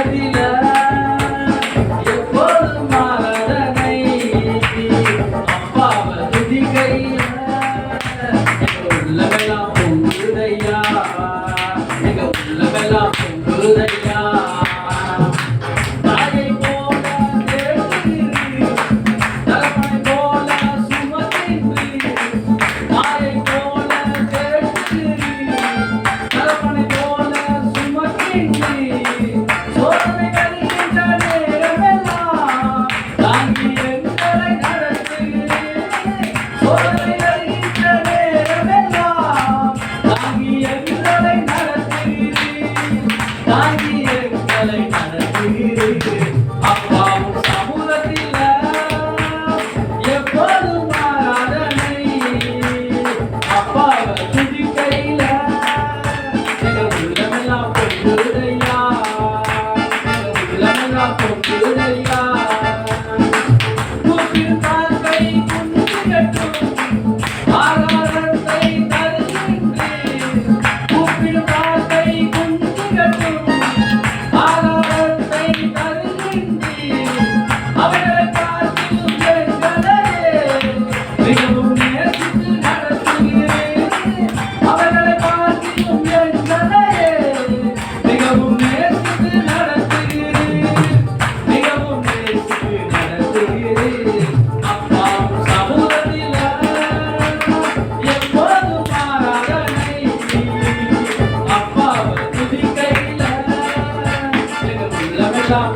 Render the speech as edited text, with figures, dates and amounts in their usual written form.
சமூகத்தில எப்போதும் ஆராதனை அப்பாவை துதிக்கையில எங்க உள்ளமெல்லாம் பொங்குதையா, எங்க உள்ளமெல்லாம் பொங்குதையா. தாயை போல தேடுகிறீர், தலைவனை போல சுமக்கின்றீர். தாயை போல தேடுகிறீர், தலைவனை போல சுமக்கின்றீர். சோதனை வருகின்ற நேரமெல்லாம் தாங்கி எங்களை நடத்துகிறீர். சோதனை வருகின்ற நேரமெல்லாம் தாங்கி எங்களை நடத்துகிறீர். தாங்கி எங்களை நடத்துகிறீர். அப்பாவும் சமூகத்தில எப்போதும் ஆராதனை அப்பாவை துதிக்கையில எங்க உள்ளமெல்லாம் பொங்குதையா, எங்க உள்ளமெல்லாம் பொங்குதையா. கூப்பிடு காக்கை குஞ்சுகட்டும், ஆகாரத்தை தருகின்றேன். கூப்பிடு காக்கை குஞ்சுகட்டும், ஆகாரத்தை தருகின்றேன். அவர்களை பார்த்திடும் எங்களையே மிகவும் நேசித்து நடத்துகிறேன். அவர்களை பார்த்திடும் எங்களையே மிகவும் நேசித்து நடத்துகிறேன். மிகவும் நேசித்து நடத்துகிறேன். அப்பாவும் சமூகத்தில எப்போதும் ஆராதனை அப்பாவை துதிக்கையில எங்க உள்ளமெல்லாம்